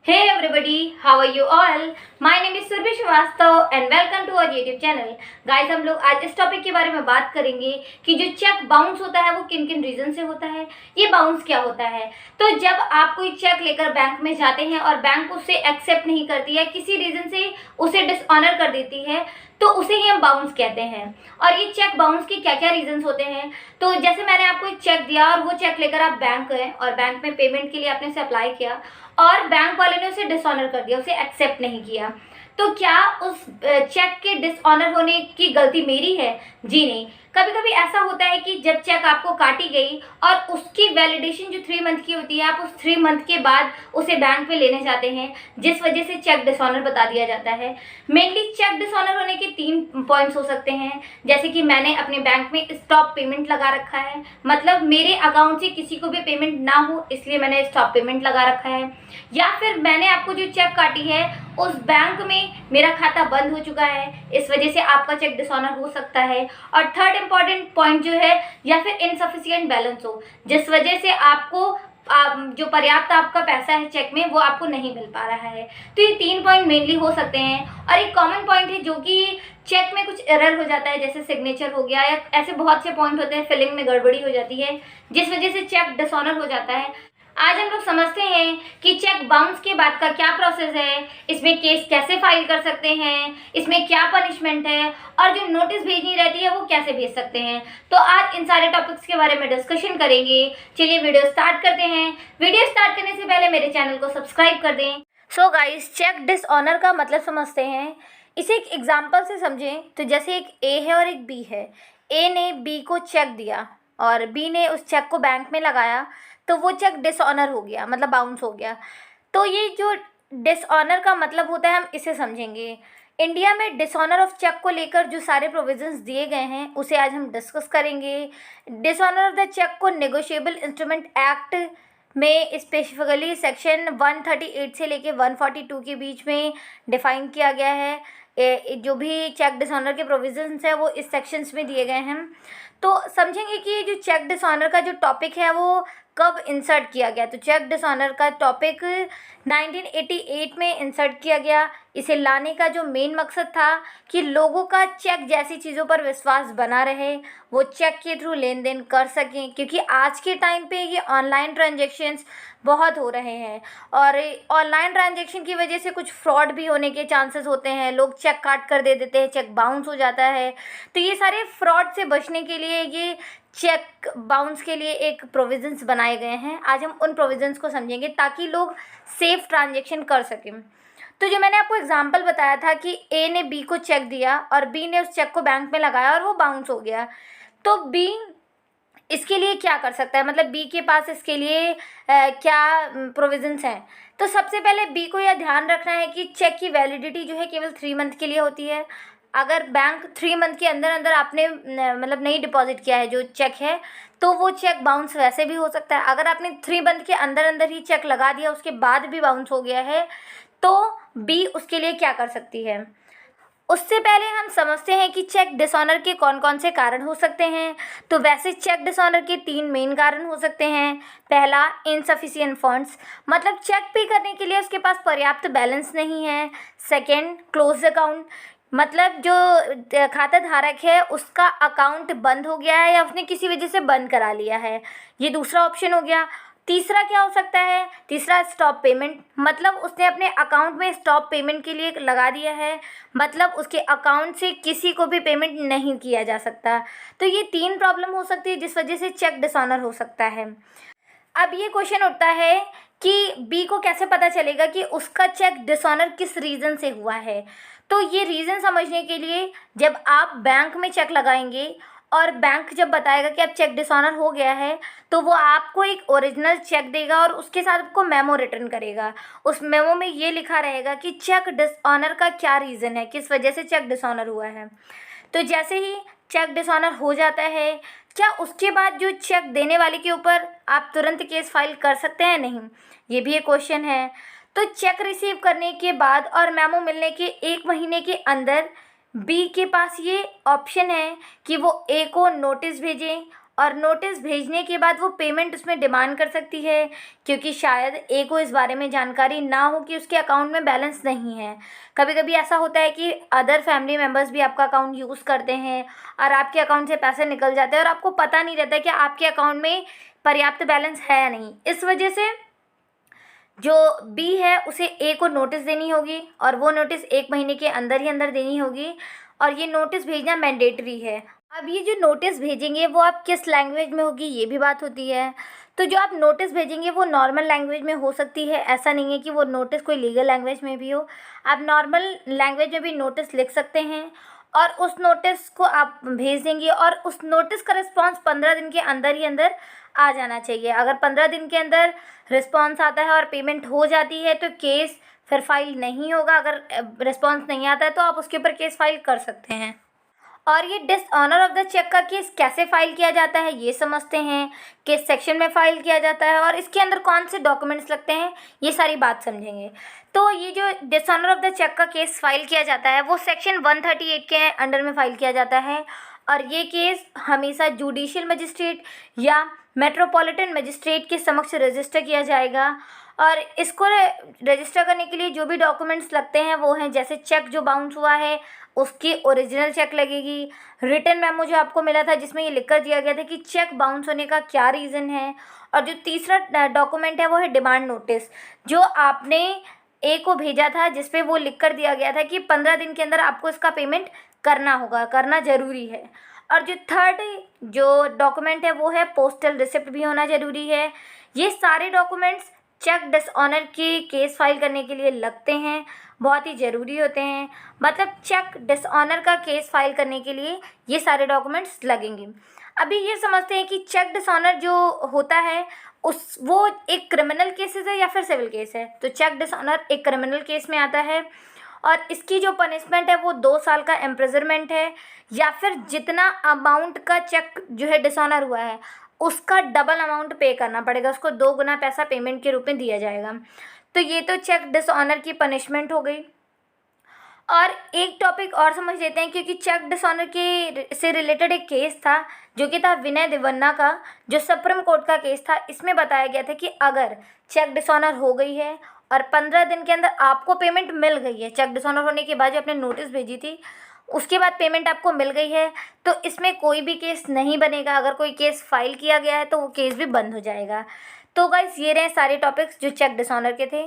Hey everybody, how are you all? My name is Surbhi Shrivastava and welcome to our YouTube channel. Guys, हम लोग आज इस topic के बारे में बात करेंगे कि जो चेक बाउंस होता है वो किन किन रीजन से होता है, ये बाउंस क्या होता है। तो जब आप कोई चेक लेकर बैंक में जाते हैं और बैंक उसे एक्सेप्ट नहीं करती है, किसी रीजन से उसे डिसऑनर कर देती है, तो उसे ही हम बाउंस कहते हैं। और ये चेक बाउंस के क्या क्या रीजंस होते हैं, तो जैसे मैंने आपको एक चेक दिया और वो चेक लेकर आप बैंक गए और बैंक में पेमेंट के लिए आपने से अप्लाई किया और बैंक वाले ने उसे डिसऑनर कर दिया, उसे एक्सेप्ट नहीं किया, तो क्या उस चेक के डिसऑनर होने की गलती मेरी है? जी नहीं। कभी कभी ऐसा होता है कि जब चेक आपको काटी गई और उसकी वैलिडेशन जो 3 मंथ की होती है, आप उस 3 मंथ के बाद उसे बैंक पे लेने जाते हैं, जिस वजह से चेक डिसऑनर बता दिया जाता है। मेनली चेक डिसऑनर होने के 3 पॉइंट्स हो सकते हैं, जैसे कि मैंने अपने बैंक में स्टॉप पेमेंट लगा रखा है, मतलब मेरे अकाउंट से किसी को भी पेमेंट ना हो इसलिए मैंने स्टॉप पेमेंट लगा रखा है, या फिर मैंने आपको जो चेक काटी है उस बैंक में मेरा खाता बंद हो चुका है, इस वजह से आपका चेक डिसऑनर हो सकता है। और थर्ड इंपॉर्टेंट पॉइंट जो है, या फिर इनसफिशिएंट बैलेंस हो, जिस वजह से आपको जो पर्याप्त आपका पैसा है चेक में वो आपको नहीं मिल पा रहा है। तो ये 3 पॉइंट मेनली हो सकते हैं। और एक कॉमन पॉइंट है जो कि चेक में कुछ एरर हो जाता है, जैसे सिग्नेचर हो गया, या ऐसे बहुत से पॉइंट होते हैं, फिलिंग में गड़बड़ी हो जाती है, जिस वजह से चेक डिसऑनर हो जाता है। आज हम लोग समझते हैं कि चेक बाउंस के बाद का क्या प्रोसेस है, इसमें केस कैसे फाइल कर सकते हैं, इसमें क्या पनिशमेंट है, और जो नोटिस भेजनी रहती है वो कैसे भेज सकते हैं। तो आज इन सारे टॉपिक्स के बारे में डिस्कशन करेंगे। चलिए वीडियो स्टार्ट करते हैं। वीडियो स्टार्ट करने से पहले मेरे चैनल को सब्सक्राइब कर दें। सो गाइस, चेक डिसऑनर का मतलब समझते हैं। इसे एक एग्जाम्पल से समझें तो जैसे एक ए है और एक बी है। ए ने बी को चेक दिया और बी ने उस चेक को बैंक में लगाया, तो वो चेक डिसऑनर हो गया, मतलब बाउंस हो गया। तो ये जो डिसऑनर का मतलब होता है हम इसे समझेंगे। इंडिया में डिसऑनर ऑफ चेक को लेकर जो सारे प्रोविजंस दिए गए हैं उसे आज हम डिस्कस करेंगे। डिसऑनर ऑफ द चेक को नेगोशिएबल इंस्ट्रूमेंट एक्ट में स्पेसिफिकली सेक्शन 138 से लेके 142 के बीच में डिफाइन किया गया है। जो भी चेक डिसऑनर के प्रोविजंस है वो इस सेक्शंस में दिए गए हैं। तो समझेंगे कि ये जो चेक डिसऑनर का जो टॉपिक है वो कब इंसर्ट किया गया। तो चेक डिसऑनर का टॉपिक 1988 में इंसर्ट किया गया। इसे लाने का जो मेन मकसद था कि लोगों का चेक जैसी चीज़ों पर विश्वास बना रहे, वो चेक के थ्रू लेन देन कर सकें, क्योंकि आज के टाइम पे ये ऑनलाइन ट्रांजेक्शन्स बहुत हो रहे हैं और ऑनलाइन ट्रांजेक्शन की वजह से कुछ फ्रॉड भी होने के चांसेस होते हैं। लोग चेक काट कर दे देते हैं, चेक बाउंस हो जाता है। तो ये सारे फ्रॉड से बचने के लिए ये चेक बाउंस के लिए एक प्रोविजंस बनाए गए हैं। आज हम उन प्रोविजंस को समझेंगे ताकि लोग सेफ ट्रांजेक्शन कर सकें। तो जो मैंने आपको एग्जांपल बताया था कि ए ने बी को चेक दिया और बी ने उस चेक को बैंक में लगाया और वो बाउंस हो गया, तो बी इसके लिए क्या कर सकता है, मतलब बी के पास इसके लिए क्या प्रोविजंस हैं। तो सबसे पहले बी को यह ध्यान रखना है कि चेक की वैलिडिटी जो है केवल 3 मंथ के लिए होती है। अगर बैंक 3 मंथ के अंदर अंदर आपने मतलब नहीं डिपॉजिट किया है जो चेक है, तो वो चेक बाउंस वैसे भी हो सकता है। अगर आपने 3 मंथ के अंदर अंदर ही चेक लगा दिया, उसके बाद भी बाउंस हो गया है, तो बी उसके लिए क्या कर सकती है। उससे पहले हम समझते हैं कि चेक डिसऑनर के कौन कौन से कारण हो सकते हैं। तो वैसे चेक डिसऑनर के 3 मेन कारण हो सकते हैं। पहला, इनसफिशिएंट फंड्स, मतलब चेक पे करने के लिए उसके पास पर्याप्त बैलेंस नहीं है। सेकंड, क्लोज अकाउंट, मतलब जो खाता धारक है उसका अकाउंट बंद हो गया है या उसने किसी वजह से बंद करा लिया है, ये दूसरा ऑप्शन हो गया। तीसरा क्या हो सकता है, तीसरा स्टॉप पेमेंट, मतलब उसने अपने अकाउंट में स्टॉप पेमेंट के लिए लगा दिया है, मतलब उसके अकाउंट से किसी को भी पेमेंट नहीं किया जा सकता। तो ये 3 प्रॉब्लम हो सकती है जिस वजह से चेक डिसऑनर हो सकता है। अब ये क्वेश्चन उठता है कि बी को कैसे पता चलेगा कि उसका चेक डिसऑनर किस रीज़न से हुआ है। तो ये रीज़न समझने के लिए जब आप बैंक में चेक लगाएंगे और बैंक जब बताएगा कि अब चेक डिसऑनर हो गया है, तो वो आपको एक ओरिजिनल चेक देगा और उसके साथ आपको मेमो रिटर्न करेगा। उस मेमो में ये लिखा रहेगा कि चेक डिसऑनर का क्या रीज़न है, किस वजह से चेक डिसऑनर हुआ है। तो जैसे ही चेक डिसऑनर हो जाता है, क्या उसके बाद जो चेक देने वाले के ऊपर आप तुरंत केस फाइल कर सकते हैं? नहीं, ये भी एक क्वेश्चन है। तो चेक रिसीव करने के बाद और मेमो मिलने के 1 महीने के अंदर बी के पास ये ऑप्शन है कि वो ए को नोटिस भेजें और नोटिस भेजने के बाद वो पेमेंट उसमें डिमांड कर सकती है, क्योंकि शायद ए को इस बारे में जानकारी ना हो कि उसके अकाउंट में बैलेंस नहीं है। कभी कभी ऐसा होता है कि अदर फैमिली मेम्बर्स भी आपका अकाउंट यूज़ करते हैं और आपके अकाउंट से पैसे निकल जाते हैं और आपको पता नहीं रहता कि आपके अकाउंट में पर्याप्त बैलेंस है या नहीं। इस वजह से जो बी है उसे ए को नोटिस देनी होगी और वो नोटिस 1 महीने के अंदर ही अंदर देनी होगी और ये नोटिस भेजना मैंडेटरी है। अब ये जो नोटिस भेजेंगे वो आप किस लैंग्वेज में होगी, ये भी बात होती है। तो जो आप नोटिस भेजेंगे वो नॉर्मल लैंग्वेज में हो सकती है, ऐसा नहीं है कि वो नोटिस कोई लीगल लैंग्वेज में भी हो। आप नॉर्मल लैंग्वेज में भी नोटिस लिख सकते हैं और उस नोटिस को आप भेज देंगे और उस नोटिस का रिस्पॉन्स 15 दिन के अंदर ही अंदर आ जाना चाहिए। अगर 15 दिन के अंदर रिस्पॉन्स आता है और पेमेंट हो जाती है तो केस फिर फाइल नहीं होगा। अगर रिस्पॉन्स नहीं आता है तो आप उसके ऊपर केस फाइल कर सकते हैं। और ये डिसऑनर ऑफ द चेक का केस कैसे फाइल किया जाता है ये समझते हैं। किस सेक्शन में फाइल किया जाता है और इसके अंदर कौन से डॉक्यूमेंट्स लगते हैं, ये सारी बात समझेंगे। तो ये जो डिसऑनर ऑफ द चेक का केस फाइल किया जाता है वो सेक्शन 138 के अंडर में फाइल किया जाता है और ये केस हमेशा जुडिशियल मजिस्ट्रेट या मेट्रोपॉलिटन मजिस्ट्रेट के समक्ष रजिस्टर किया जाएगा। और इसको रजिस्टर करने के लिए जो भी डॉक्यूमेंट्स लगते हैं वो हैं, जैसे चेक जो बाउंस हुआ है उसकी ओरिजिनल चेक लगेगी, रिटन मेमो जो आपको मिला था जिसमें ये लिख कर दिया गया था कि चेक बाउंस होने का क्या रीज़न है, और जो तीसरा डॉक्यूमेंट है वो है डिमांड नोटिस जो आपने ए को भेजा था जिस पे वो लिख कर दिया गया था कि 15 दिन के अंदर आपको इसका पेमेंट करना होगा, करना ज़रूरी है। और जो थर्ड जो डॉक्यूमेंट है वो है पोस्टल रिसिप्ट भी होना ज़रूरी है। ये सारे डॉक्यूमेंट्स चेक डिसऑनर की केस फाइल करने के लिए लगते हैं, बहुत ही ज़रूरी होते हैं। मतलब चेक डिसऑनर का केस फाइल करने के लिए ये सारे डॉक्यूमेंट्स लगेंगे। अभी ये समझते हैं कि चेक डिसऑनर जो होता है वो एक क्रिमिनल केसेस है या फिर सिविल केस है। तो चेक डिसऑनर एक क्रिमिनल केस में आता है और इसकी जो पनिशमेंट है वो 2 साल का इम्प्रिजनमेंट है या फिर जितना अमाउंट का चेक जो है डिसऑनर हुआ है उसका डबल अमाउंट पे करना पड़ेगा, उसको 2 गुना पैसा पेमेंट के रूप में दिया जाएगा। तो ये तो चेक डिसऑनर की पनिशमेंट हो गई। और एक टॉपिक और समझ लेते हैं, क्योंकि चेक डिसऑनर के से रिलेटेड एक केस था जो कि था विनय देवन्ना का, जो सुप्रीम कोर्ट का केस था। इसमें बताया गया था कि अगर चेक डिसऑनर हो गई है और 15 दिन के अंदर आपको पेमेंट मिल गई है, चेक डिसऑनर होने के बाद जो आपने नोटिस भेजी थी उसके बाद पेमेंट आपको मिल गई है, तो इसमें कोई भी केस नहीं बनेगा। अगर कोई केस फाइल किया गया है तो वो केस भी बंद हो जाएगा। तो गाइज ये रहे सारे टॉपिक्स जो चेक डिसऑनर के थे।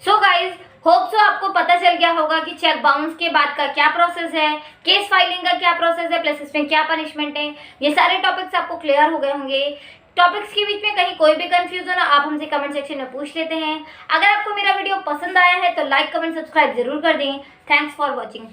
सो गाइज होप सो आपको पता चल गया होगा कि चेक बाउंस के बाद का क्या प्रोसेस है, केस फाइलिंग का क्या प्रोसेस है, प्लस इसमें क्या पनिशमेंट है। ये सारे टॉपिक्स आपको क्लियर हो गए होंगे। टॉपिक्स के बीच में कहीं कोई भी कंफ्यूज हो ना, आप हमसे कमेंट सेक्शन में पूछ लेते हैं। अगर आपको मेरा वीडियो पसंद आया है तो लाइक कमेंट सब्सक्राइब जरूर कर दें। Thanks for watching.